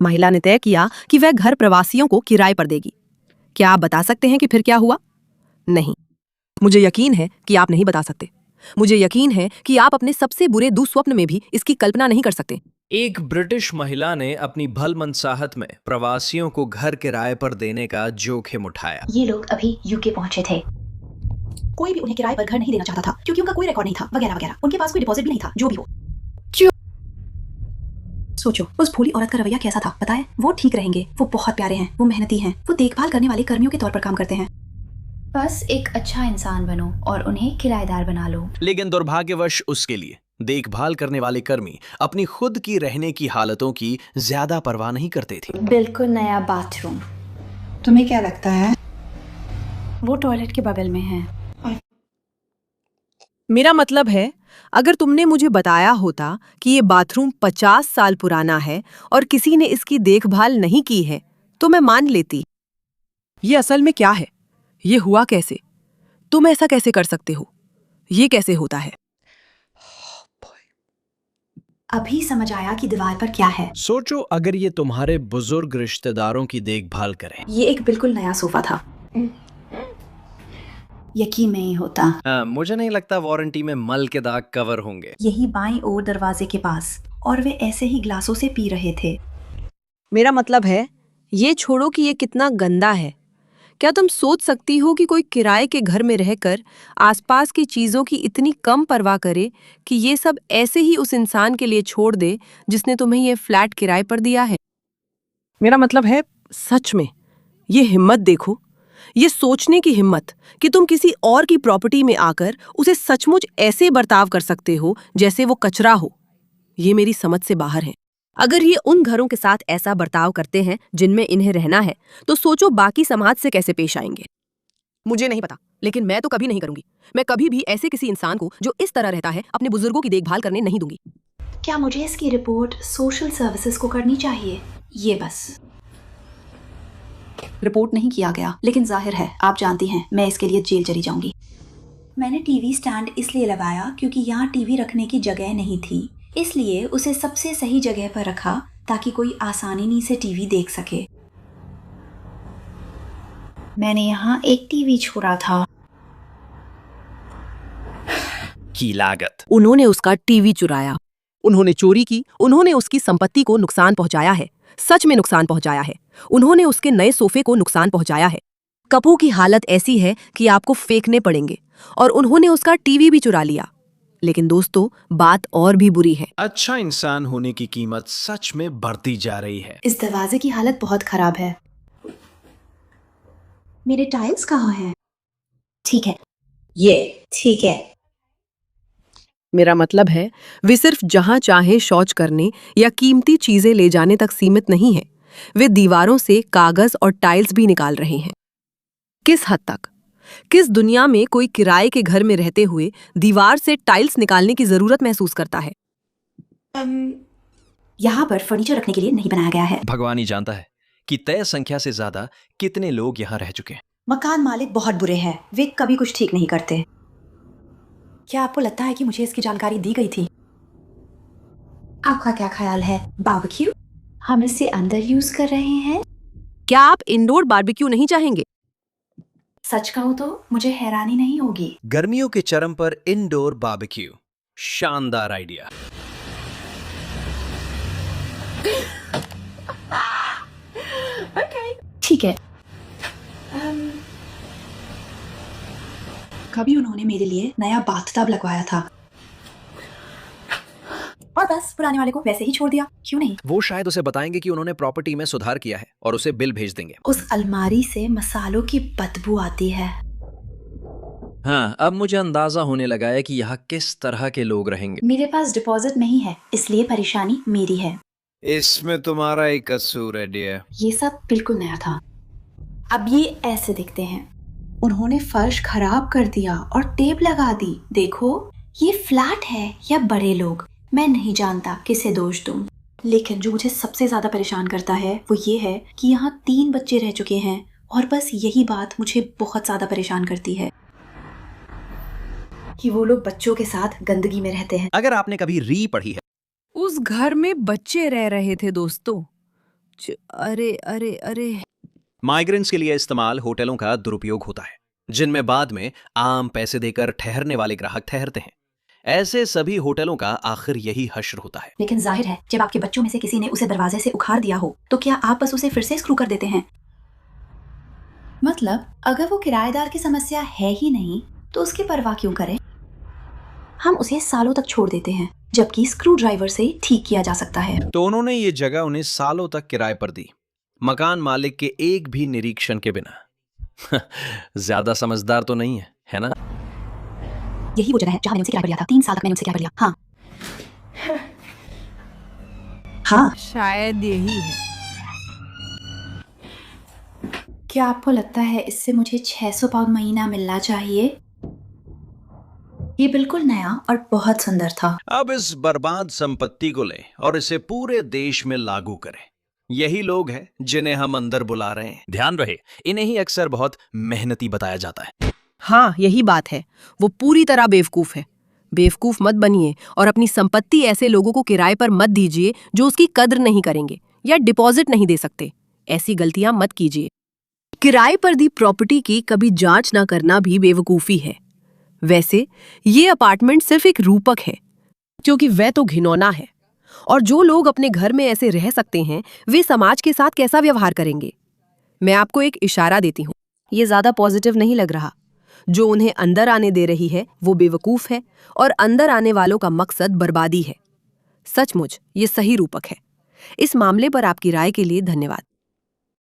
महिला ने तय किया कि वह घर प्रवासियों को किराए पर देगी। क्या आप बता सकते हैं कि फिर क्या हुआ? नहीं, मुझे यकीन है कि आप नहीं बता सकते। मुझे यकीन है कि आप अपने सबसे बुरे दुस्वप्न में भी इसकी कल्पना नहीं कर सकते। एक ब्रिटिश महिला ने अपनी भलमनसाहत में प्रवासियों को घर किराए पर देने का जोखिम उठाया। ये लोग अभी यूके पहुंचे थे। कोई भी उन्हें किराए पर घर नहीं देना चाहता था क्योंकि उनका कोई रिकॉर्ड नहीं था वगैरह वगैरह। उनके पास कोई डिपॉजिट भी नहीं था। जो भी हो, सोचो उस भोली औरत का रवैया कैसा था। पता है, वो ठीक रहेंगे, वो बहुत प्यारे हैं, वो मेहनती हैं, वो देखभाल करने वाले कर्मियों के तौर पर काम करते हैं। बस एक अच्छा इंसान बनो और उन्हें किराएदार बना लो। लेकिन दुर्भाग्यवश उसके लिए देखभाल करने वाले कर्मी अपनी खुद की रहने की हालतों की ज्यादा परवाह नहीं करते थे। बिल्कुल नया बाथरूम। तुम्हें क्या लगता है? वो टॉयलेट के बगल में है। मेरा मतलब है, अगर तुमने मुझे बताया होता कि ये बाथरूम 50 साल पुराना है और किसी ने इसकी देखभाल नहीं की है, तो मैं मान लेती। ये असल में क्या है? ये हुआ कैसे? तुम ऐसा कैसे कर सकते हो? ये कैसे होता है? अभी समझ आया कि दीवार पर क्या है। सोचो अगर ये तुम्हारे बुजुर्ग रिश्तेदारों की देखभाल करें। ये एक बिल्कुल नया सोफा था। यकीन नहीं होता। मुझे नहीं लगता वारंटी में मल के दाग कवर होंगे। यही बाईं ओर दरवाजे के पास, और वे ऐसे ही ग्लासों से पी रहे थे। मेरा मतलब है, ये छोड़ो कि ये कितना गंदा है। क्या तुम सोच सकती हो कि कोई किराए के घर में रहकर आसपास की चीजों की इतनी कम परवाह करे कि ये सब ऐसे ही उस इंसान के लिए छोड़ दे जिसने तुम्हें ये फ्लैट किराए पर दिया है? मेरा मतलब है, सच में, ये हिम्मत देखो, ये सोचने की हिम्मत कि तुम किसी और की प्रॉपर्टी में आकर उसे सचमुच ऐसे बर्ताव कर सकते हो जैसे वो कचरा हो। ये मेरी समझ से बाहर है। अगर ये उन घरों के साथ ऐसा बर्ताव करते हैं जिनमें इन्हें रहना है, तो सोचो बाकी समाज से कैसे पेश आएंगे। मुझे नहीं पता, लेकिन मैं तो कभी नहीं करूंगी। मैं कभी भी ऐसे किसी इंसान को जो इस तरह रहता है अपने बुजुर्गों की देखभाल करने नहीं दूंगी। क्या मुझे इसकी रिपोर्ट सोशल सर्विसेज को करनी चाहिए? ये बस रिपोर्ट नहीं किया गया, लेकिन जाहिर है आप जानती हैं मैं इसके लिए जेल चली जाऊंगी। मैंने टीवी स्टैंड इसलिए लगाया क्योंकि यहाँ टीवी रखने की जगह नहीं थी, इसलिए उसे सबसे सही जगह पर रखा ताकि कोई आसानी से टीवी देख सके। मैंने यहाँ एक टीवी छोड़ा था। की लागत। उन्होंने उसका टीवी चुराया, उन्होंने चोरी की, उन्होंने उसकी संपत्ति को नुकसान पहुंचाया है, सच में नुकसान पहुंचाया है। उन्होंने उसके नए सोफे को नुकसान पहुंचाया है। कपों की हालत ऐसी है कि आपको फेंकने पड़ेंगे, और उन्होंने उसका टीवी भी चुरा लिया। लेकिन दोस्तों, बात और भी बुरी है। अच्छा इंसान होने की कीमत सच में बढ़ती जा रही है। इस दरवाजे की हालत बहुत खराब है। मेरे टाइल्स कहाँ हैं? ठीक है, ये ठीक है। मेरा मतलब है, वे सिर्फ जहां चाहे शौच करने या कीमती चीजें ले जाने तक सीमित नहीं है, वे दीवारों से कागज और टाइल्स भी निकाल रहे हैं। किस हद तक? किस दुनिया में कोई किराए के घर में रहते हुए दीवार से टाइल्स निकालने की जरूरत महसूस करता है? यहाँ पर फर्नीचर रखने के लिए नहीं बनाया गया है। भगवान ही जानता है कि तय संख्या से ज्यादा कितने लोग यहाँ रह चुके हैं। मकान मालिक बहुत बुरे हैं, वे कभी कुछ ठीक नहीं करते। क्या आपको लगता है कि मुझे इसकी जानकारी दी गई थी? आपका क्या ख्याल है? बारबेक्यू? हम इसे अंदर यूज कर रहे हैं। क्या आप इंडोर बारबेक्यू नहीं चाहेंगे? सच कहूँ तो मुझे हैरानी नहीं होगी। गर्मियों के चरम पर इंडोर बारबेक्यू, शानदार आइडिया। ठीक है। कभी उन्होंने मेरे लिए नया बाथटब लगवाया था और बस पुराने वाले को वैसे ही छोड़ दिया। क्यों नहीं? वो शायद उसे बताएंगे कि उन्होंने प्रॉपर्टी में सुधार किया है और उसे बिल भेज देंगे। उस अलमारी से मसालों की बदबू आती है। हाँ, अब मुझे अंदाजा होने लगा है कि यहाँ किस तरह के लोग रहेंगे। मेरे पास डिपॉजिट नहीं है, इसलिए परेशानी मेरी है। इसमें तुम्हारा ही कसूर है डियर। ये सब बिल्कुल नया था। अब ये ऐसे दिखते हैं। उन्होंने फर्श खराब कर दिया और टेप लगा दी। देखो, ये फ्लैट है या बड़े लोग, मैं नहीं जानता किसे दोष दूं। लेकिन जो मुझे सबसे ज्यादा परेशान करता है वो ये है कि यहाँ 3 बच्चे रह चुके हैं, और बस यही बात मुझे बहुत ज्यादा परेशान करती है कि वो लोग बच्चों के साथ गंदगी में रहते हैं। अगर आपने कभी री पढ़ी है, उस घर में बच्चे रह रहे थे दोस्तों। अरे अरे अरे। माइग्रेंट्स के लिए इस्तेमाल होटलों का दुरुपयोग होता है, जिनमें बाद में आम पैसे देकर ठहरने वाले ग्राहक ठहरते हैं। ऐसे सभी होटलों का आखिर यही हश्र होता है। लेकिन जाहिर है जब आपके बच्चों में से किसी ने उसे दरवाजे से उखाड़ दिया हो तो क्या आप बस उसे फिर से स्क्रू कर देते हैं? मतलब अगर वो किराएदार की समस्या है ही नहीं तो उसकी परवाह क्यों करें? हम उसे सालों तक छोड़ देते हैं जबकि स्क्रू ड्राइवर से ठीक किया जा सकता है। तो उन्होंने ये जगह उन्हें सालों तक किराए पर दी, मकान मालिक के एक भी निरीक्षण के बिना। ज्यादा समझदार तो नहीं है ना? यही वो जगह है जहाँ मैंने उसे किराए पर लिया था। 3 साल तक मैंने उसे किराए पर लिया। हाँ, शायद यही है। क्या आपको लगता है इससे मुझे 600 पाउंड महीना मिलना चाहिए? ये बिल्कुल नया और बहुत सुंदर था। अब इस बर्बाद संपत्ति को लें और इसे पूरे देश में लागू करें। यही लोग हैं जिन्हें हम अंदर बुला रहे हैं। ध्यान रहे, इन्हें ही अक्सर बहुत मेहनती बताया जाता है। हाँ, यही बात है। वो पूरी तरह बेवकूफ है। बेवकूफ मत बनिए और अपनी संपत्ति ऐसे लोगों को किराए पर मत दीजिए जो उसकी कद्र नहीं करेंगे या डिपॉजिट नहीं दे सकते। ऐसी गलतियां मत कीजिए। किराए पर दी प्रॉपर्टी की कभी जांच ना करना भी बेवकूफी है। वैसे ये अपार्टमेंट सिर्फ एक रूपक है, क्योंकि वह तो घिनौना है। और जो लोग अपने घर में ऐसे रह सकते हैं वे समाज के साथ कैसा व्यवहार करेंगे? मैं आपको एक इशारा देती हूँ, ये ज्यादा पॉजिटिव नहीं लग रहा। जो उन्हें अंदर आने दे रही है वो बेवकूफ है और अंदर आने वालों का मकसद बर्बादी है। सचमुच ये सही रूपक है। इस मामले पर आपकी राय के लिए धन्यवाद।